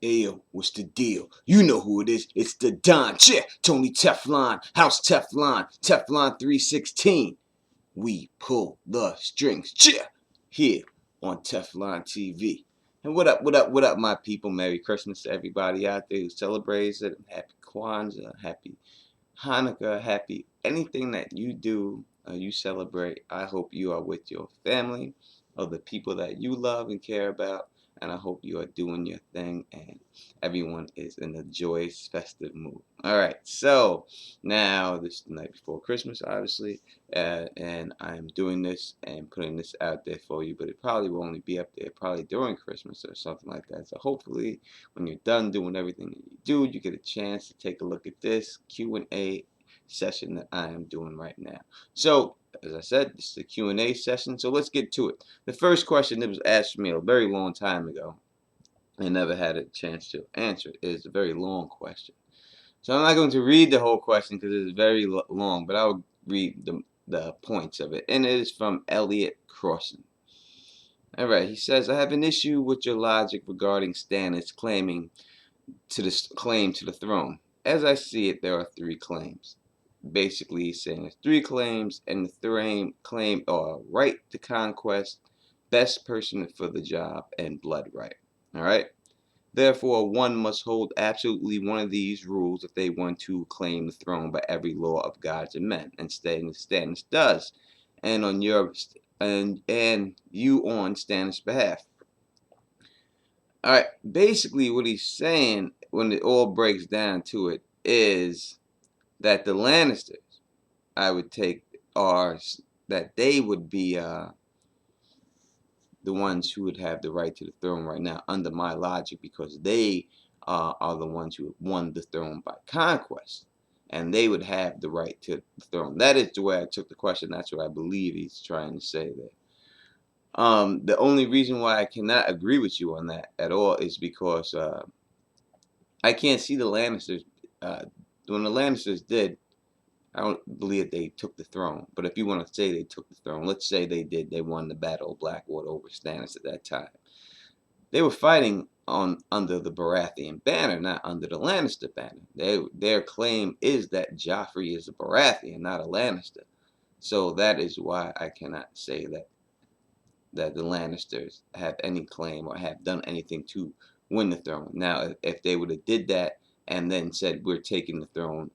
Ayo, what's the deal? You know who it is. It's the Don Chick, Tony Teflon, House Teflon, Teflon 316. We pull the strings. Cheer! Here on Teflon TV. And what up, what up, what up, my people? Merry Christmas to everybody out there who celebrates it. Happy Kwanzaa, happy Hanukkah, happy anything that you do, you celebrate. I hope you are with your family or the people that you love and care about. And I hope you are doing your thing and everyone is in a joyous, festive mood. All right, so now this is the night before Christmas, obviously, and I'm doing this and putting this out there for you, but it probably will only be up there probably during Christmas or something like that. So hopefully, when you're done doing everything that you do, you get a chance to take a look at this Q&A session that I am doing right now. So, as I said, this is a Q&A session, so let's get to it. The first question that was asked me a very long time ago, I never had a chance to answer it. It is a very long question. So I'm not going to read the whole question because it is very long, but I'll read the points of it. And it is from Elliot Crossan. All right, he says, I have an issue with your logic regarding Stannis claim to the throne. As I see it, there are three claims. Basically, he's saying there's three claims, and the three claim are right to conquest, best person for the job, and blood right. All right. Therefore, one must hold absolutely one of these rules if they want to claim the throne by every law of gods and men, and Stannis does, and on your and you on Stannis' behalf. All right, basically what he's saying when it all breaks down to it is that the Lannisters, I would take, are that they would be the ones who would have the right to the throne right now under my logic, because they are the ones who have won the throne by conquest, and they would have the right to the throne. That is the way I took the question. That's what I believe he's trying to say there. The only reason why I cannot agree with you on that at all is because I can't see the Lannisters. When the Lannisters did, I don't believe they took the throne. But if you want to say they took the throne, let's say they did. They won the Battle of Blackwater over Stannis at that time. They were fighting under the Baratheon banner, not under the Lannister banner. Their claim is that Joffrey is a Baratheon, not a Lannister. So that is why I cannot say that the Lannisters have any claim or have done anything to win the throne. Now, if they would have did that and then said we're taking the throne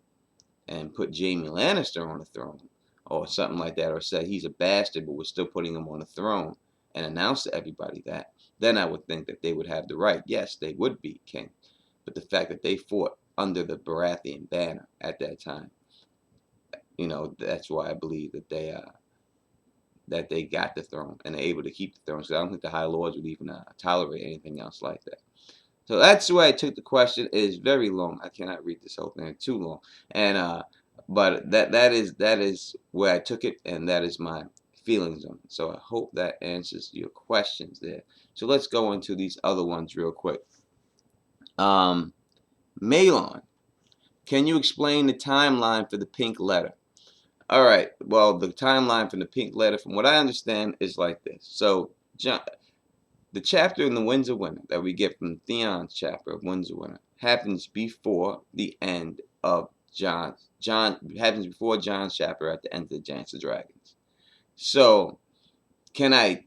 and put Jamie Lannister on the throne or something like that, or said he's a bastard but we're still putting him on the throne, and announced to everybody that, then I would think that they would have the right. Yes, they would be king. But the fact that they fought under the Baratheon banner at that time, that's why I believe that they got the throne and are able to keep the throne. So I don't think the High Lords would even tolerate anything else like that. So that's the way I took the question. It is very long. I cannot read this whole thing. It's too long. And but that is where I took it, and that is my feelings on it. So I hope that answers your questions there. So let's go into these other ones real quick. Malon, can you explain the timeline for the pink letter? All right. Well, the timeline for the pink letter, from what I understand, is like this. So the chapter in the Winds of Winter that we get from Theon's chapter of Winds of Winter happens before the end of Jon's chapter at the end of the Dance of Dragons. So, can I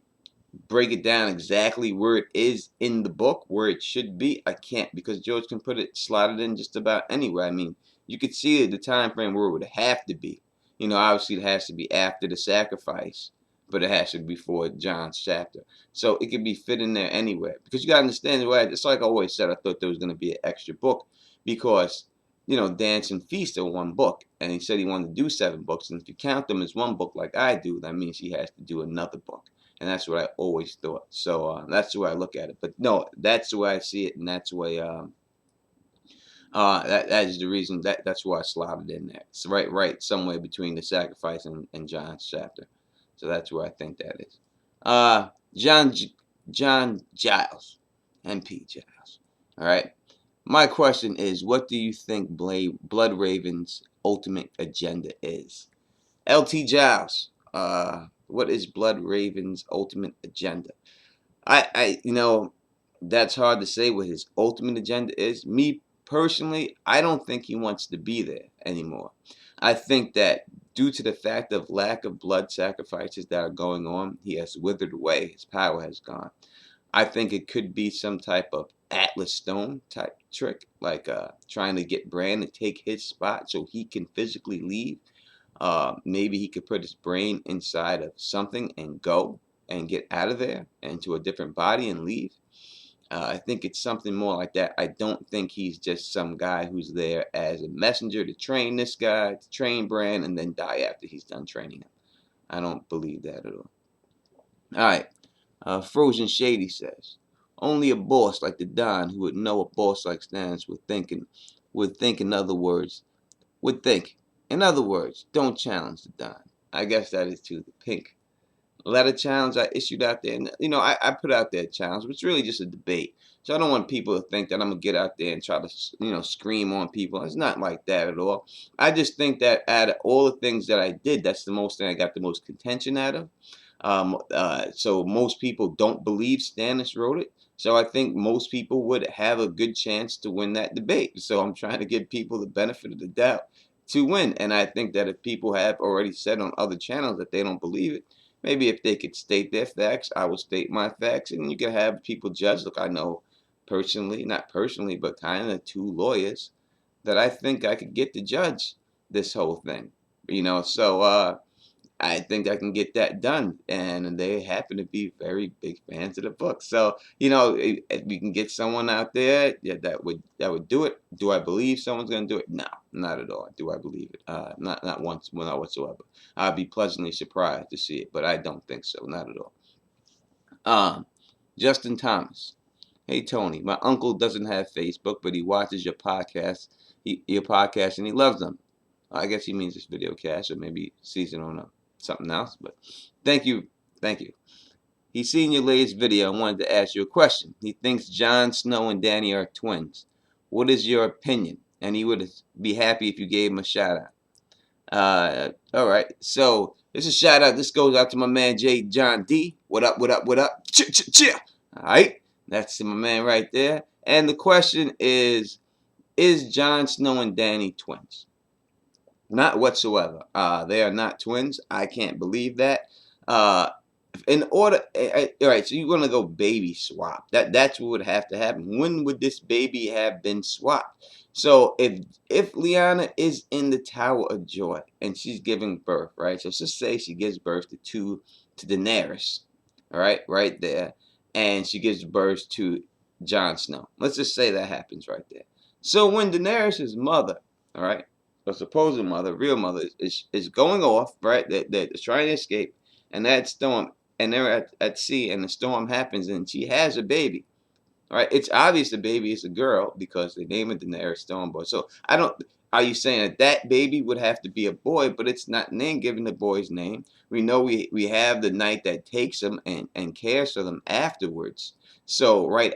break it down exactly where it is in the book, where it should be? I can't, because George can slot it in just about anywhere. I mean, you could see the time frame where it would have to be. Obviously it has to be after the sacrifice, but it has to be before Jon's chapter. So it could be fit in there anywhere. Because you got to understand, it's like I always said, I thought there was going to be an extra book, because, Dance and Feast are one book. And he said he wanted to do 7 books. And if you count them as one book like I do, that means he has to do another book. And that's what I always thought. So that's the way I look at it. But no, that's the way I see it. And that's the way, that is the reason, that's why I slotted in there. It's right somewhere between the sacrifice and Jon's chapter. So that's where I think that is. John Giles, MP Giles. All right. My question is, what do you think Blood Raven's ultimate agenda is? LT Giles. What is Blood Raven's ultimate agenda? I that's hard to say what his ultimate agenda is. Me personally, I don't think he wants to be there anymore. I think that due to the fact of lack of blood sacrifices that are going on, he has withered away. His power has gone. I think it could be some type of Atlas Stone type trick, like trying to get Bran to take his spot so he can physically leave. Maybe he could put his brain inside of something and go and get out of there into a different body and leave. I think it's something more like that. I don't think he's just some guy who's there as a messenger to train this guy, to train Bran, and then die after he's done training him. I don't believe that at all. All right. Frozen Shady says, only a boss like the Don who would know a boss like Stannis would think in other words, would think. In other words, don't challenge the Don. I guess that is to the pink letter challenge I issued out there. And, I put out there a challenge, but it's really just a debate. So I don't want people to think that I'm going to get out there and try to, scream on people. It's not like that at all. I just think that out of all the things that I did, that's the most thing I got the most contention out of. So most people don't believe Stannis wrote it. So I think most people would have a good chance to win that debate. So I'm trying to give people the benefit of the doubt to win. And I think that if people have already said on other channels that they don't believe it, maybe if they could state their facts, I will state my facts, and you can have people judge. Look, I know personally, not personally, but kind of two lawyers that I think I could get to judge this whole thing. So I think I can get that done, and they happen to be very big fans of the book. So if we can get someone out there that would do it. Do I believe someone's going to do it? No, not at all. Do I believe it? Not once, well, not whatsoever. I'd be pleasantly surprised to see it, but I don't think so. Not at all. Justin Thomas. Hey Tony, my uncle doesn't have Facebook, but he watches your podcast, and he loves them. I guess he means this video cast, or maybe sees it on something else. But thank you. He's seen your latest video and wanted to ask you a question. He thinks Jon Snow and Danny are twins. What is your opinion? And he would be happy if you gave him a shout out. All right. So this is a shout out. This goes out to my man John D. What up? What up? What up? Cheer. All right. That's my man right there. And the question is Jon Snow and Danny twins? Not whatsoever. They are not twins. I can't believe that. In order, all right. So you're gonna go baby swap. That's what would have to happen. When would this baby have been swapped? So if Lyanna is in the Tower of Joy and she's giving birth, right? So let's just say she gives birth to Daenerys, all right there, and she gives birth to Jon Snow. Let's just say that happens right there. So when Daenerys' mother, all right, a supposed mother, real mother, is going off, right? They're trying to escape, and that storm, and they're at sea, and the storm happens, and she has a baby. All right, it's obvious the baby is a girl because they name it Daenerys Stormboy. So I don't. Are you saying that baby would have to be a boy, but it's not named given the boy's name? We know we have the knight that takes them and cares for them afterwards. So right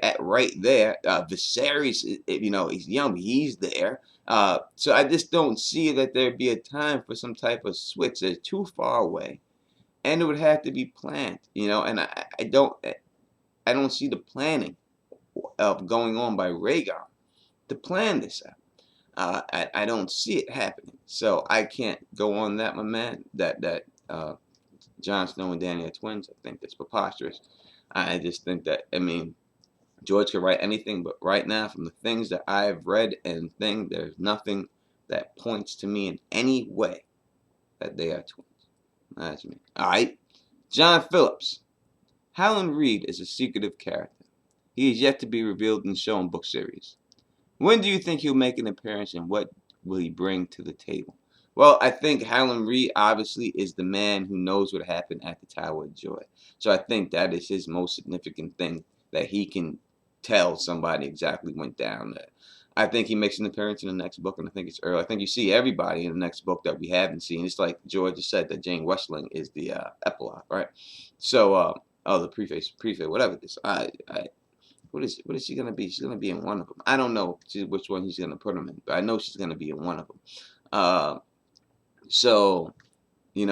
there, Viserys, he's young, he's there. So I just don't see that there'd be a time for some type of switch. They're too far away, and it would have to be planned. And I don't see the planning of going on by Rhaegar to plan this out. I don't see it happening, so I can't go on that, my man. That Jon Snow and Danny are twins. I think that's preposterous. I just think that George could write anything, but right now, from the things that I've read and there's nothing that points to me in any way that they are twins. That's me. All right, John Phillips. Howen Reed is a secretive character. He is yet to be revealed in the show and book series. When do you think he'll make an appearance, and what will he bring to the table? Well, I think Howen Reed obviously is the man who knows what happened at the Tower of Joy. So I think that is his most significant thing, that he can tell somebody exactly what went down there. I think he makes an appearance in the next book, and I think it's early. I think you see everybody in the next book that we haven't seen. It's like George just said that Jane Westling is the epilogue, right? So, the preface, whatever it is. What is she gonna be? She's gonna be in one of them. I don't know which one he's gonna put them in, but I know she's gonna be in one of them. So, who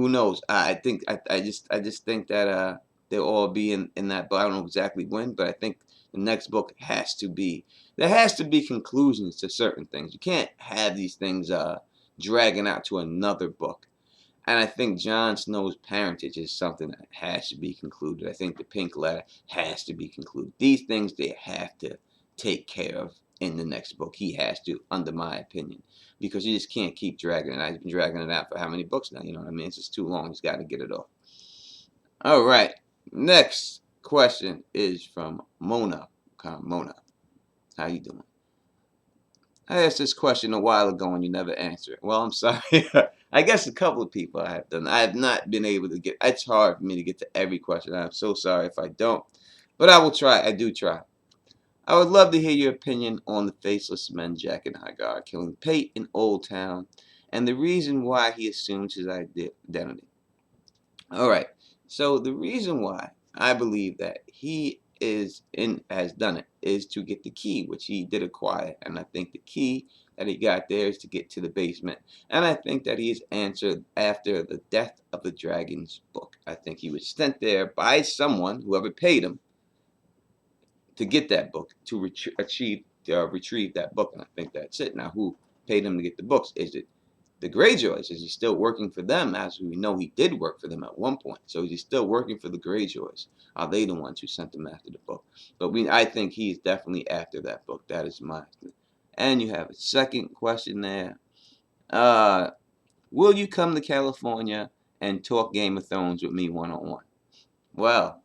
knows? I just think that they'll all be in that book. I don't know exactly when, but I think the next book has to be, there has to be conclusions to certain things. You can't have these things dragging out to another book. And I think Jon Snow's parentage is something that has to be concluded. I think the Pink Letter has to be concluded. These things they have to take care of in the next book. He has to, under my opinion, because you just can't keep dragging it out. He's been dragging it out for how many books now? You know what I mean? It's just too long. He's got to get it off. All right. Next question is from Mona. Mona, how you doing? I asked this question a while ago and you never answered it. Well, I'm sorry. I guess a couple of people I have done. I have not been able to get, it's hard for me to get to every question. I'm so sorry if I don't. But I will try. I do try. I would love to hear your opinion on the Faceless Men, Jack and Hagar, killing Pate in Old Town, and the reason why he assumes his identity. All right. So the reason why I believe that he has done it is to get the key, which he did acquire, and I think the key that he got there is to get to the basement, and I think that he is answered after the death of the dragon's book. I think he was sent there by someone, whoever paid him, to get that book, to retrieve that book, and I think that's it. Now, who paid him to get the books? Is it the Greyjoys? Is he still working for them? As we know, he did work for them at one point. So is he still working for the Greyjoys? Are they the ones who sent him after the book? But I think he's definitely after that book. That is my thing. And you have a second question there. Will you come to California and talk Game of Thrones with me one-on-one? Well,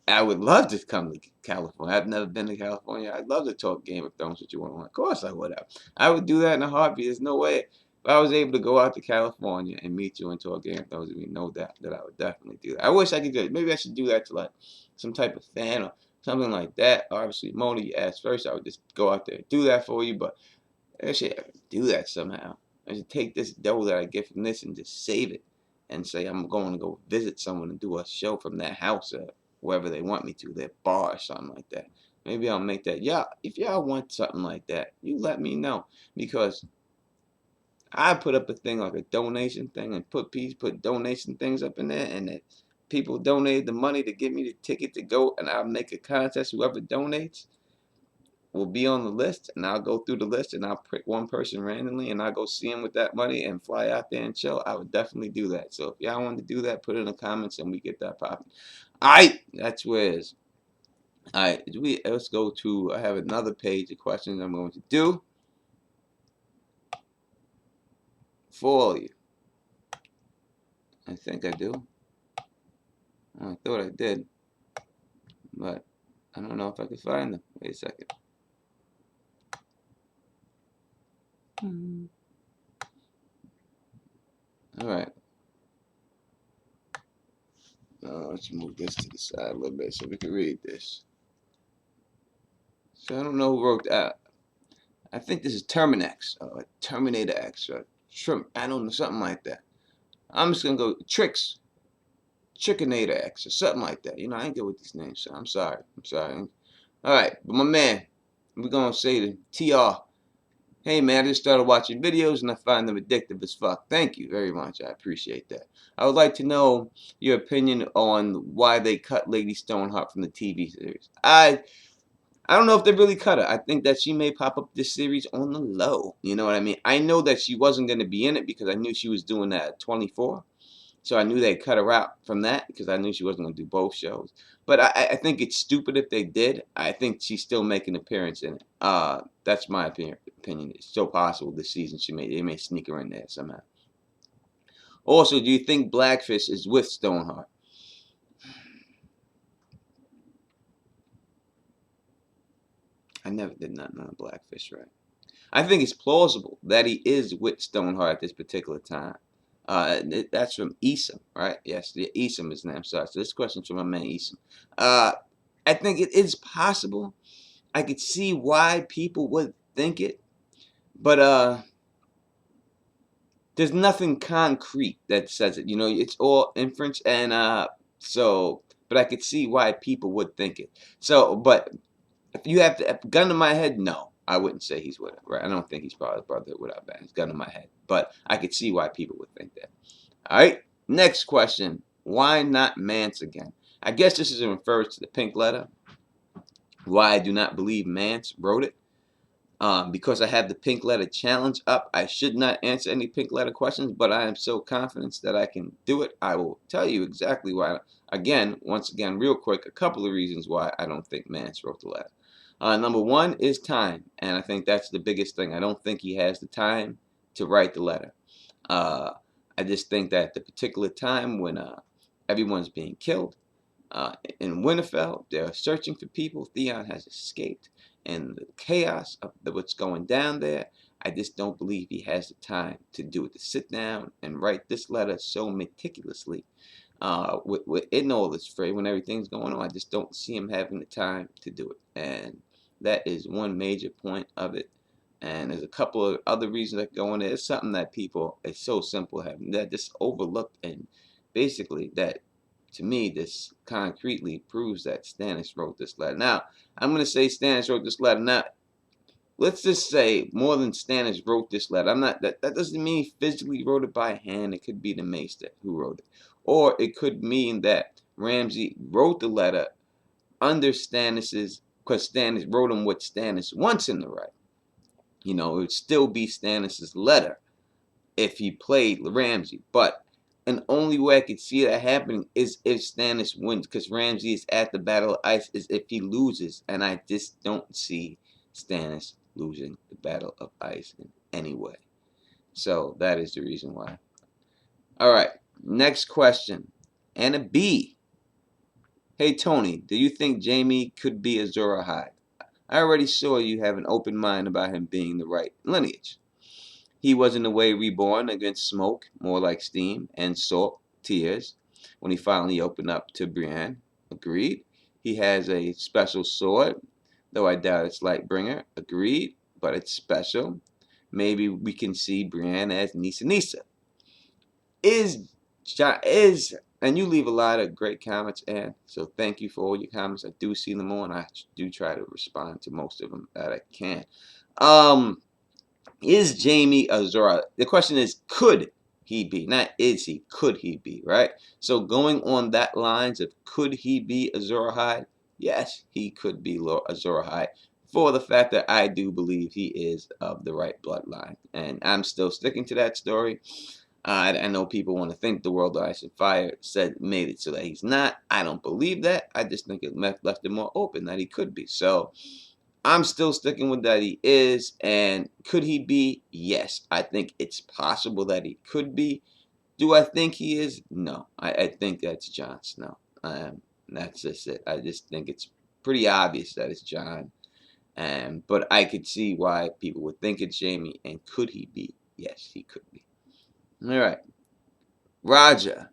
I would love to come to California. I've never been to California. I'd love to talk Game of Thrones with you one-on-one. Of course I would have. I would do that in a heartbeat. There's no way. If I was able to go out to California and meet you and talk Game of Thrones with me, no doubt that I would definitely do that. I wish I could do it. Maybe I should do that to like some type of fan or something like that. Obviously, Mona, you asked first. I would just go out there and do that for you, but I should do that somehow. I should take this dough that I get from this and just save it and say I'm going to go visit someone and do a show from their house or wherever they want me to, their bar or something like that. Maybe I'll make that. Yeah, if y'all want something like that, you let me know, because I put up a thing like a donation thing and put donation things up in there, and that people donate the money to give me the ticket to go, and I'll make a contest. Whoever donates will be on the list, and I'll go through the list and I'll pick one person randomly and I'll go see him with that money and fly out there and chill. I would definitely do that. So if y'all want to do that, put it in the comments and we get that popping. Alright, that's where it is. Alright, let's go to, I have another page of questions I'm going to do for all of you. I think I do. I thought I did, but I don't know if I can find them. Wait a second. Alright. Let's move this to the side a little bit so we can read this. So I don't know who wrote that. I think this is Terminator X, or I don't know, something like that. I'm just gonna go Trickinator X, or something like that. You know, I ain't good with these names, so I'm sorry. Alright, but my man, we're gonna say to TR, hey man, I just started watching videos and I find them addictive as fuck. Thank you very much. I appreciate that. I would like to know your opinion on why they cut Lady Stoneheart from the TV series. I don't know if they really cut her. I think that she may pop up this series on the low. You know what I mean? I know that she wasn't going to be in it because I knew she was doing that at 24. So I knew they'd cut her out from that because I knew she wasn't going to do both shows. But I think it's stupid if they did. I think she's still making an appearance in it. That's my opinion. It's so possible this season they may sneak her in there somehow. Also, do you think Blackfish is with Stoneheart? I never did not know Blackfish, right? I think it's plausible that he is with Stoneheart at this particular time. That's from Esom, right? Yes, the Esom is his name. Sorry. So this question's from my man Esom. I think it is possible. I could see why people would think it, but there's nothing concrete that says it. You know, it's all inference, and but I could see why people would think it. So, but if you have a gun to my head, no, I wouldn't say he's with her, right? I don't think he's probably brother without that. It's gun to my head. But I could see why people would think that. All right, next question. Why not Mance again? I guess this is in refers to the pink letter. Why I do not believe Mance wrote it. Because I have the pink letter challenge up, I should not answer any pink letter questions, but I am so confident that I can do it. I will tell you exactly why. Again, once again, real quick, a couple of reasons why I don't think Mance wrote the letter. Number one is time, and I think that's the biggest thing. I don't think he has the time to write the letter. I just think that the particular time when everyone's being killed, in Winterfell, they're searching for people. Theon has escaped, and the chaos of what's going down there, I just don't believe he has the time to do it, to sit down and write this letter so meticulously. In all this fray, when everything's going on, I just don't see him having the time to do it, and that is one major point of it. And there's a couple of other reasons that go in there. It's something that people, it's so simple having that just overlooked, and basically that, to me, this concretely proves that Stannis wrote this letter. Now, I'm going to say Stannis wrote this letter. Now, let's just say more than Stannis wrote this letter. I'm not that doesn't mean he physically wrote it by hand. It could be the Maester who wrote it, or it could mean that Ramsay wrote the letter under Stannis's, because Stannis wrote him what Stannis wants him to write. You know, it would still be Stannis's letter if he played Ramsay, but and only way I could see that happening is if Stannis wins, because Ramsay is at the Battle of Ice, is if he loses, and I just don't see Stannis losing the Battle of Ice in any way. So that is the reason why. All right, next question. Anna B. Hey Tony, do you think Jamie could be Azor Ahai? I already saw you have an open mind about him being the right lineage. He was in a way reborn against smoke, more like steam, and salt, tears, when he finally opened up to Brienne. Agreed. He has a special sword, though I doubt it's Lightbringer. Agreed, but it's special. Maybe we can see Brienne as Nisa Nisa. And you leave a lot of great comments, Ann, so thank you for all your comments. I do see them all, and I do try to respond to most of them that I can. Is Jamie Azor? The question is, could he be? Not is he, could he be, right? So going on that lines of could he be Azor Ahai? Yes, he could be Azor Ahai, for the fact that I do believe he is of the right bloodline. And I'm still sticking to that story. I know people want to think the World of Ice and Fire made it so that he's not. I don't believe that. I just think it left it more open that he could be. So I'm still sticking with that he is. And could he be? Yes. I think it's possible that he could be. Do I think he is? No. I think that's Jon Snow. That's just it. I just think it's pretty obvious that it's Jon. But I could see why people would think it's Jamie. And could he be? Yes, he could be. All right. Roger.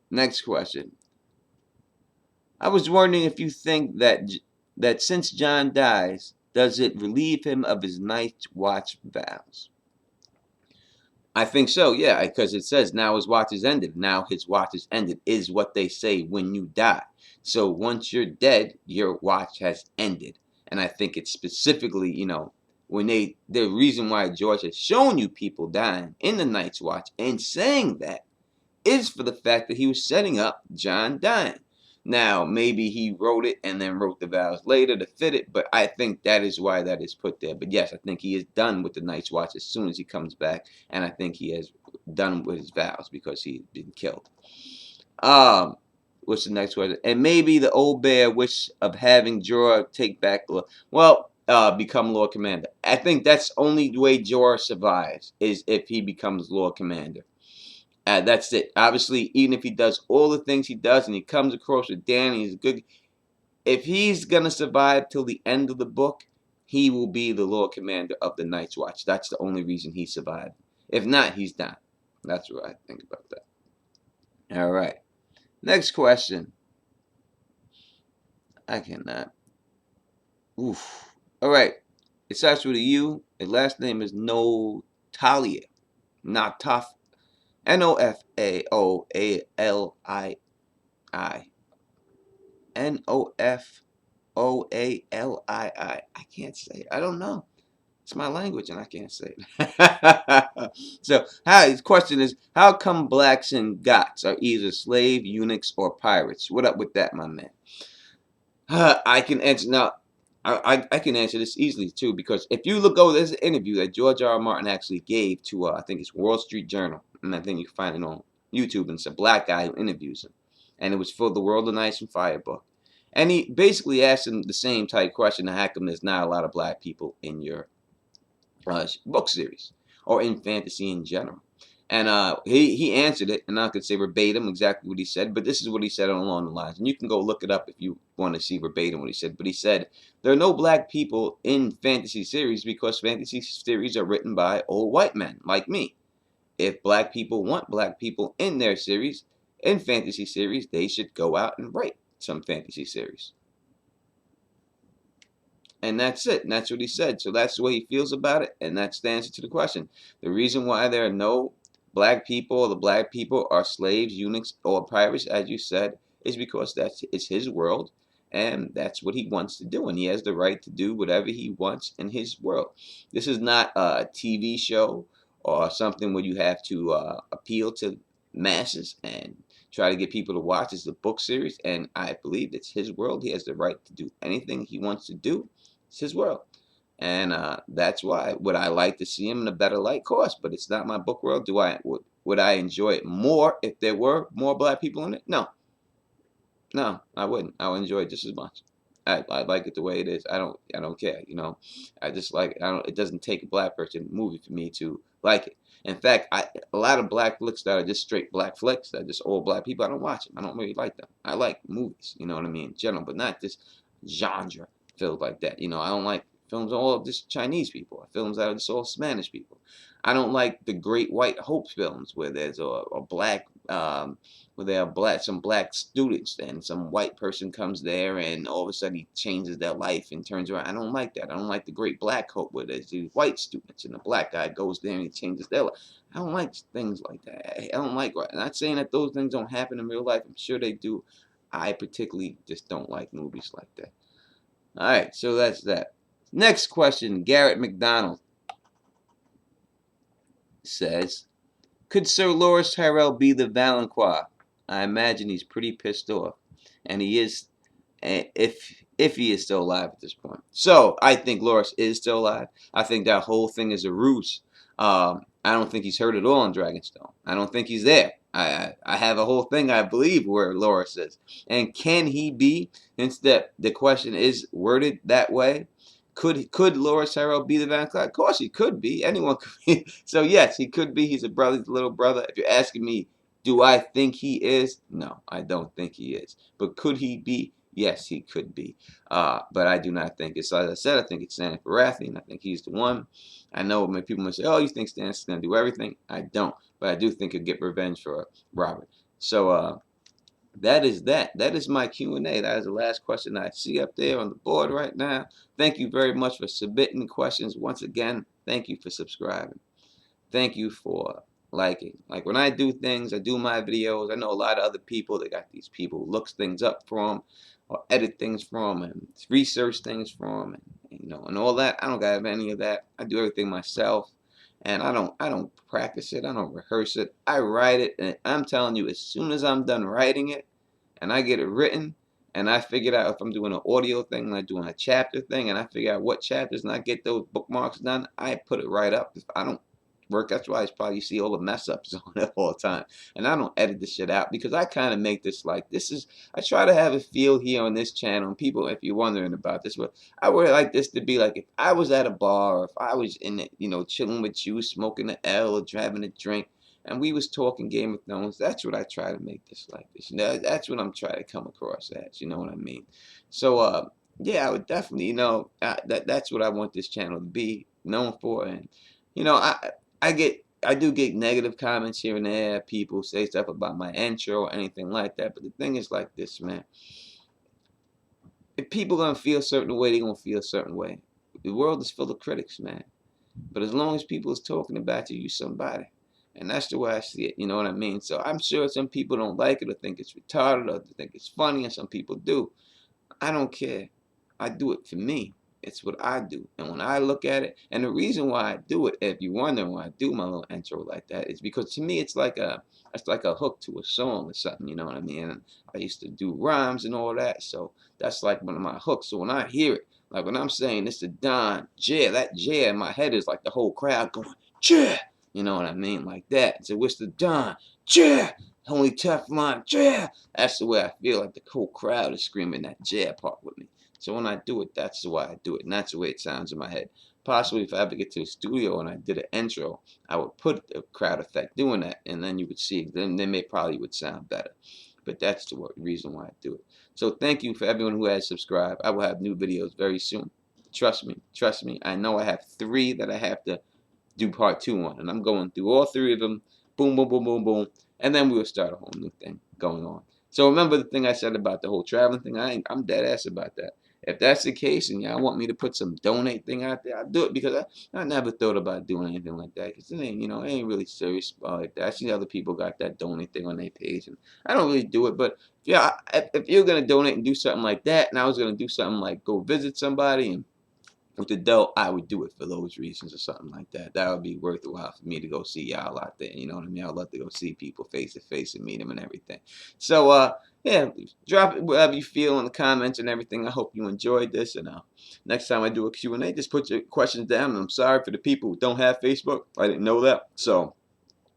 Next question. I was wondering if you think that since Jon dies, does it relieve him of his night watch vows? I think so, yeah, because it says now his watch is ended. Now his watch is ended is what they say when you die. So once you're dead, your watch has ended. And I think it's specifically, when the reason why George has shown you people dying in the Night's Watch and saying that is for the fact that he was setting up Jon dying. Now, maybe he wrote it and then wrote the vows later to fit it, but I think that is why that is put there. But yes, I think he is done with the Night's Watch as soon as he comes back, and I think he has done with his vows because he's been killed. What's the next one? And maybe the old bear wish of having Jorah take back, become Lord Commander. I think that's only the way Jorah survives, is if he becomes Lord Commander. That's it. Obviously, even if he does all the things he does and he comes across with Danny, he's good. If he's going to survive till the end of the book, he will be the Lord Commander of the Night's Watch. That's the only reason he survived. If not, he's done. That's what I think about that. All right. Next question. I cannot. Oof. All right. It starts with a U. His last name is Notalia. Notaf. Nofaoalii. Nofoalii. I can't say. I don't know. It's my language, and I can't say it. So, his question is, how come blacks and Goths are either slave, eunuchs, or pirates? What up with that, my man? I can answer now. I can answer this easily too, because if you look over, there's an interview that George R. R. Martin actually gave to I think it's Wall Street Journal, and I think you can find it on YouTube. And it's a black guy who interviews him, and it was for the World of Ice and Fire book, and he basically asked him the same type question: how come there's not a lot of black people in your book series or in fantasy in general? And he answered it, and I could say verbatim exactly what he said, but this is what he said along the lines. And you can go look it up if you want to see verbatim what he said. But he said, there are no black people in fantasy series because fantasy series are written by old white men like me. If black people want black people in their series, in fantasy series, they should go out and write some fantasy series. And that's it. And that's what he said. So that's the way he feels about it. And that's the answer to the question. The reason why there are no black people, or the black people are slaves, eunuchs, or pirates, as you said, is because it's his world. And that's what he wants to do. And he has the right to do whatever he wants in his world. This is not a TV show or something where you have to appeal to masses and try to get people to watch. It's a book series. And I believe it's his world. He has the right to do anything he wants to do. It's his world. And that's why would I like to see him in a better light? Of course, but it's not my book world. Would I enjoy it more if there were more black people in it? No, I wouldn't. I would enjoy it just as much. I like it the way it is. I don't care. You know, I just like I don't. It doesn't take a black person movie for me to like it. In fact, a lot of black flicks that are just straight black flicks, that are just all black people, I don't watch them. I don't really like them. I like movies, you know what I mean, in general, but not this genre filled like that. You know, I don't like films all just Chinese people, films that are just all Spanish people. I don't like the Great White Hope films where there's a black where there are some black students and some white person comes there and all of a sudden he changes their life and turns around. I don't like that. I don't like the Great Black Hope where there's these white students and the black guy goes there and he changes their life. I don't like things like that. I don't like. I'm not saying that those things don't happen in real life. I'm sure they do. I particularly just don't like movies like that. All right, so that's that. Next question, Garrett McDonald says, could Sir Loras Tyrell be the Valancourt? I imagine he's pretty pissed off, and he is, if he is still alive at this point. So I think Loras is still alive. I think that whole thing is a ruse. I don't think he's hurt at all in Dragonstone. I don't think he's there. I have a whole thing, I believe, where Loras is. And can he be, since the question is worded that way, could Loras Tyrell be the Valancourt? Of course he could be. Anyone could be. So yes, he could be. He's a brother, he's a little brother. If you're asking me, do I think he is? No, I don't think he is. But could he be? Yes, he could be. But I do not think it's, as I said, I think it's Stannis Baratheon. I think he's the one. I know many people might say, oh, you think Stannis is going to do everything? I don't. But I do think he'll get revenge for Robert. So that is that. That is my Q&A. That is the last question I see up there on the board right now. Thank you very much for submitting questions. Once again, thank you for subscribing. Thank you for liking. Like when I do things, I do my videos. I know a lot of other people. They got these people who looks things up for them, or edit things for them, and research things for them, and you know, and all that. I don't got any of that. I do everything myself, and I don't practice it. I don't rehearse it. I write it, and I'm telling you, as soon as I'm done writing it, and I get it written, and I figured out if I'm doing an audio thing, and I'm doing a chapter thing, and I figure out what chapters, and I get those bookmarks done, I put it right up. If I don't work, that's why it's probably you see all the mess ups on it all the time. And I don't edit this shit out because I kind of make this like this is. I try to have a feel here on this channel. And people, if you're wondering about this, but I would like this to be like if I was at a bar, or if I was in it, you know, chilling with you, smoking an L or having a drink, and we was talking Game of Thrones. That's what I try to make this like this. You know, that's what I'm trying to come across as. You know what I mean? So yeah, I would definitely, you know, that's what I want this channel to be known for. And you know, I do get negative comments here and there. People say stuff about my intro or anything like that. But the thing is like this, man. If people gonna feel a certain way, they gonna feel a certain way. The world is full of critics, man. But as long as people is talking about you, you somebody. And that's the way I see it. You know what I mean? So I'm sure some people don't like it or think it's retarded or think it's funny, and some people do. I don't care. I do it for me. It's what I do. And when I look at it, and the reason why I do it, if you wonder why I do my little intro like that, is because to me it's like a hook to a song or something, you know what I mean? And I used to do rhymes and all that, so that's like one of my hooks. So when I hear it, like when I'm saying it's the Don, yeah, that yeah in my head is like the whole crowd going, yeah, you know what I mean? Like that. So it's the Don, yeah, only Teflon, yeah. That's the way I feel, like the whole crowd is screaming that yeah part with me. So when I do it, that's why I do it, and that's the way it sounds in my head. Possibly if I ever get to the studio and I did an intro, I would put a crowd effect doing that, and then you would see, then they probably would sound better. But that's the reason why I do it. So thank you for everyone who has subscribed. I will have new videos very soon. Trust me, trust me. I know I have 3 that I have to do part 2 on, and I'm going through all 3 of them. Boom, boom, boom, boom, boom, and then we'll start a whole new thing going on. So remember the thing I said about the whole traveling thing? I'm dead ass about that. If that's the case and y'all want me to put some donate thing out there, I'll do it, because I never thought about doing anything like that, because it ain't, it ain't really serious like that. I see other people got that donate thing on their page, and I don't really do it. But yeah, if you're gonna donate and do something like that, and I was gonna do something like go visit somebody and with the dough, I would do it for those reasons or something like that. That would be worthwhile for me to go see y'all out there. You know what I mean? I'd love to go see people face to face and meet them and everything. So, yeah, drop it whatever you feel in the comments and everything. I hope you enjoyed this. And next time I do a Q&A, just put your questions down. And I'm sorry for the people who don't have Facebook. I didn't know that. So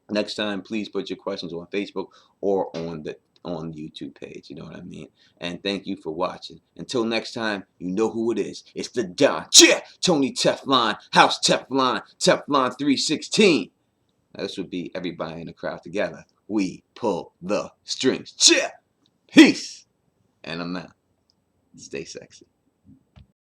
next time, please put your questions on Facebook or on the YouTube page. You know what I mean? And thank you for watching. Until next time, you know who it is. It's the Don. Yeah! Tony Teflon, House Teflon, Teflon 316. Now, this would be everybody in the crowd together. We pull the strings. Yeah! Peace! And I'm out. Stay sexy.